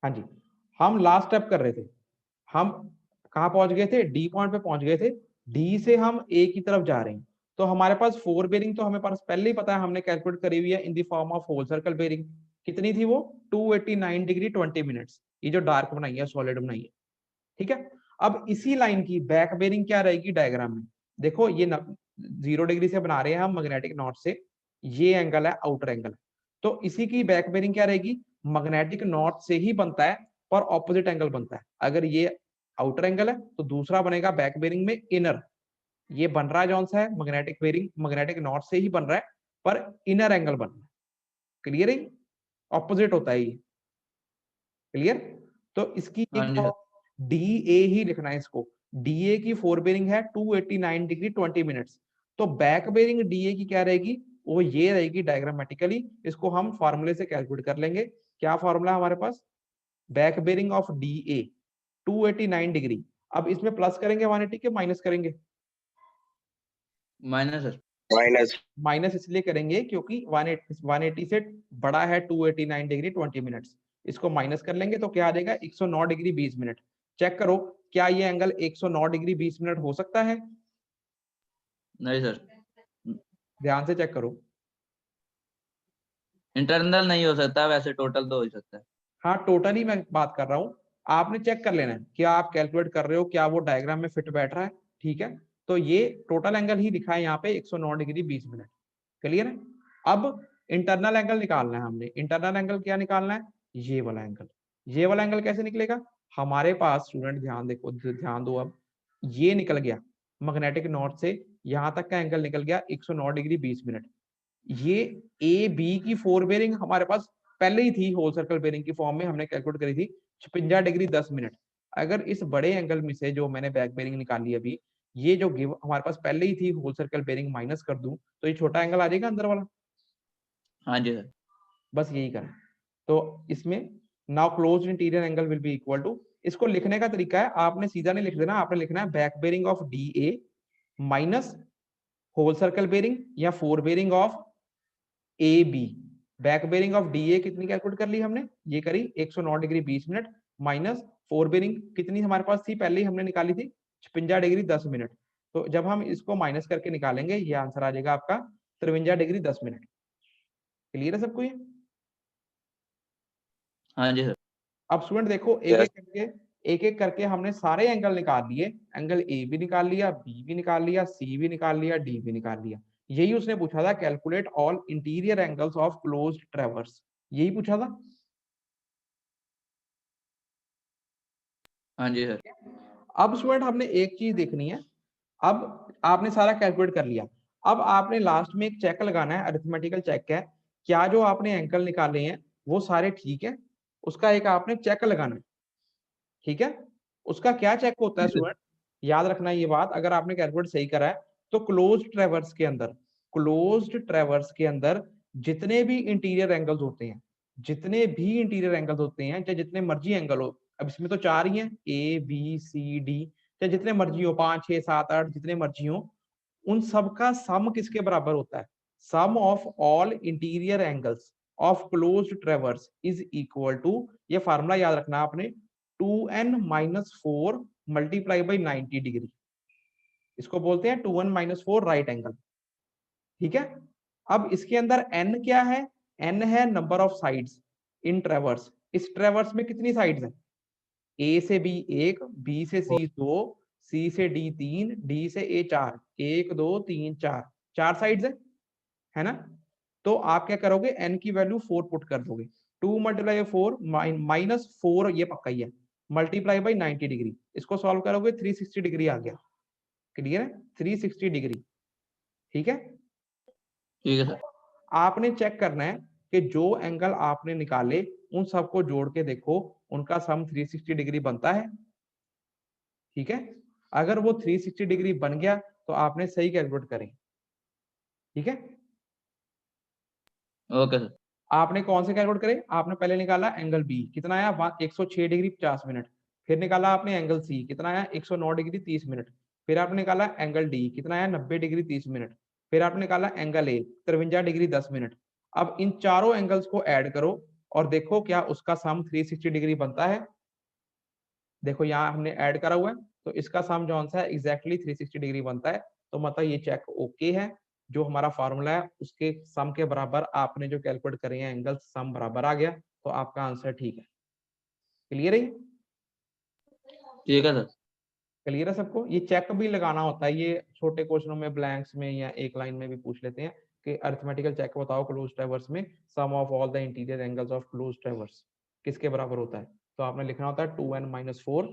हाँ जी, हम last step कर रहे थे, हम कहाँ पहुंच गए थे, डी पॉइंट पे पहुंच गए थे, डी से हम ए की तरफ जा रहे हैं। तो हमारे पास फोर बेरिंग तो हमें पास पहले ही पता है, हमने कैलकुलेट करी हुई है in the form of whole circle bearing. कितनी थी वो, 289 डिग्री 20 मिनट्स, ये जो डार्क बनाई है, सॉलिड बनाई है। ठीक है, अब इसी लाइन की बैक बेरिंग क्या रहेगी डायग्राम में, देखो ये 0 डिग्री से बना रहे हैं हम मैग्नेटिक नॉर्थ से, ये एंगल है आउटर एंगल। तो इसी की बैक बेरिंग क्या रहेगी, मैग्नेटिक नॉर्थ से ही बनता है पर ऑपोजिट एंगल बनता है। अगर ये आउटर एंगल है तो दूसरा बनेगा बैक बेरिंग में इनर। ये बन रहा है जौन सा है मैग्नेटिक बेरिंग, मैग्नेटिक नॉर्थ से ही बन रहा है पर इनर एंगल बन रहा है। क्लियर है, ऑपोजिट होता है ये। क्लियर, तो इसकी हाँ जी सर। डी ए ही लिखना है इसको। डी ए की फोर बेरिंग है 289 डिग्री 20 मिनट्स। तो बैक बेरिंग डी ए की क्या रहेगी, वो ये रहेगी डायग्रामेटिकली। इसको हम फॉर्मूले से कैलकुलेट कर लेंगे। क्या फॉर्मूला हमारे पास, back bearing of D A 289 डिग्री। अब इसमें प्लस करेंगे 180 के माइनस करेंगे, माइनस सर। माइनस। माइनस इसलिए करेंगे क्योंकि 180 से बड़ा है 289 डिग्री 20 मिनट्स। इसको माइनस कर लेंगे तो क्या आ जाएगा, 109 डिग्री 20 मिनट। चेक करो क्या ये एंगल 109 डिग्री 20 मिनट हो सकता है, नहीं सर, ध्यान से चेक करो। इंटरनल नहीं हो सकता, वैसे टोटल तो हो ही सकता है। हाँ टोटली मैं बात कर रहा हूँ, आपने चेक कर लेना है क्या आप कैलकुलेट कर रहे हो, क्या वो डायग्राम में फिट बैठ रहा है। ठीक है, तो ये टोटल एंगल ही लिखा है यहाँ पे 109 डिग्री 20 मिनट। क्लियर है, अब इंटरनल एंगल निकालना है हमने। इंटरनल एंगल क्या निकालना है, ये वाला एंगल। ये वाला एंगल कैसे निकलेगा, हमारे पास स्टूडेंट ध्यान देखो, ध्यान दो। अब ये निकल गया मैग्नेटिक नॉर्थ से यहां तक का एंगल निकल गया 109 डिग्री 20 मिनट। ये ए बी की फोर बेरिंग हमारे पास पहले ही थी, होल सर्कल बेरिंग की फॉर्म में हमने कैलकुलेट करी थी 56 डिग्री 10 मिनट। अगर इस बड़े एंगल में से जो मैंने बैक बेरिंग निकाली अभी, ये जो गिव हमारे पास पहले ही थी होल सर्कल बेरिंग माइनस कर दूं तो ये छोटा एंगल आ जाएगा अंदर वाला। हाँ जी सर। बस यही करना। तो इसमें now closed interior angle will be equal to, इसको लिखने का तरीका है, आपने सीधा नहीं लिख देना, आपने लिखना है back bearing of D A minus whole circle bearing या fore bearing of A B. Back bearing of D A कितनी कैलकुलेट कर ली हमने, ये करी 109 degree 20 minute, minus fore bearing कितनी हमारे पास थी पहले ही हमने निकाली थी 56 डिग्री 10 मिनट। तो जब हम इसको माइनस करके निकालेंगे ये आंसर आ जाएगा आपका 53 डिग्री 10 मिनट। क्लियर है सबको ये। हाँ जी सर। अब स्टूडेंट देखो एक एक करके हमने सारे एंगल निकाल लिए। एंगल ए भी निकाल लिया, बी भी निकाल लिया, सी भी निकाल लिया, डी भी निकाल लिया। यही उसने पूछा था, calculate all interior angles of closed traverse, यही पूछा था। हाँ जी सर। अब स्टूडेंट हमने एक चीज देखनी है, अब आपने सारा कैलकुलेट कर लिया, अब आपने लास्ट में एक चेक लगाना है, अरिथमेटिकल चेक है, क्या जो आपने एंगल निकाले हैं वो सारे ठीक है, उसका एक आपने चेक लगाना है। ठीक है, उसका क्या चेक होता है स्टूडेंट, याद रखना ये बात, अगर आपने कैलकुलेट सही करा है तो क्लोज्ड ट्रैवर्स के अंदर, क्लोज्ड ट्रैवर्स के अंदर जितने भी इंटीरियर एंगल्स होते हैं, जितने भी इंटीरियर एंगल्स होते हैं, चाहे जितने मर्जी एंगल हो, अब इसमें तो चार ही हैं, ए बी सी डी, चाहे जितने मर्जी हो, 5 6 7 8 जितने मर्जी हो, उन सब का सम किसके बराबर होता है, sum of all interior angles of closed traverse is equal to, ये फार्मूला याद रखना आपने, 2n minus 4 multiply by 90 degree, इसको बोलते हैं 2n माइनस 4 राइट एंगल। ठीक है, अब इसके अंदर n क्या है, n है number of sides in traverse. इस ट्रैवर्स में कितनी साइड्स हैं, ए से बी 1, बी से सी 2, सी से डी 3, डी से ए 4, 1 2 3 4, चार साइड्स है ना। तो आप क्या करोगे, n की वैल्यू 4 पुट कर दोगे, 2 मल्टीप्लाई 4 माइनस 4, ये पक्का ही है, मल्टीप्लाई बाई 90 डिग्री, इसको सॉल्व करोगे 360 डिग्री आ गया। क्लियर है, 360 डिग्री। ठीक है, ठीक है सर। आपने चेक करना है कि जो एंगल आपने निकाले उन सबको जोड़ के देखो उनका सम 360 डिग्री बनता है। ठीक है, अगर वो 360 डिग्री बन गया तो आपने सही कैलकुलेट करें। ठीक है, ओके सर। आपने कौन से कैलकुलेट करे, आपने पहले निकाला एंगल बी कितना आया 106 डिग्री 50 मिनट, फिर निकाला आपने एंगल सी कितना आया 109 डिग्री 30 मिनट, फिर आपने निकाला एंगल डी कितना आया 90 डिग्री 30 मिनट, फिर आपने निकाला एंगल ए 53 डिग्री 10 मिनट। अब इन चारों एंगल्स को ऐड करो और देखो क्या उसका सम 360 डिग्री बनता है। देखो यहाँ हमने ऐड करा हुआ है, तो इसका सम जो सा है एग्जैक्टली 360 डिग्री बनता है। तो मतलब ये चेक ओके है। जो हमारा फॉर्मूला है उसके सम के बराबर आपने जो कैलकुलेट करे हैं एंगल, सम बराबर आ गया, तो आपका आंसर ठीक है। क्लियर है? ठीक है सर। क्लियर है सबको? ये चेक भी लगाना होता है, ये छोटे क्वेश्चनों में ब्लैंक्स में या एक लाइन में भी पूछ लेते हैं कि अरिथमेटिकल चेक बताओ क्लोज ट्रावर्स में sum of all the interior angles of close traverse किसके बराबर होता है। तो आपने लिखना होता है 2n-4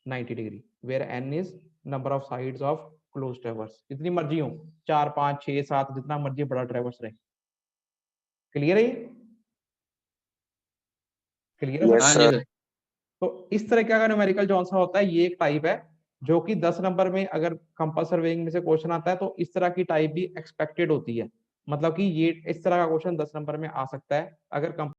90 degree, where n is number of sides of close traverse. जितनी मर्जी हो, 4 5 6 7, जितना मर्जी बड़ा ट्रावर्स रहे। क्लियर है? क्लियर है यस हाँ सब? जी सर। सर। तो इस तरह का न्यूमेरिकल जो सा होता है, ये एक टाइप है जो कि 10 नंबर में अगर कंपास सर्वेइंग में से क्वेश्चन आता है तो इस तरह की टाइप भी एक्सपेक्टेड होती है। मतलब कि ये इस तरह का क्वेश्चन 10 नंबर में आ सकता है अगर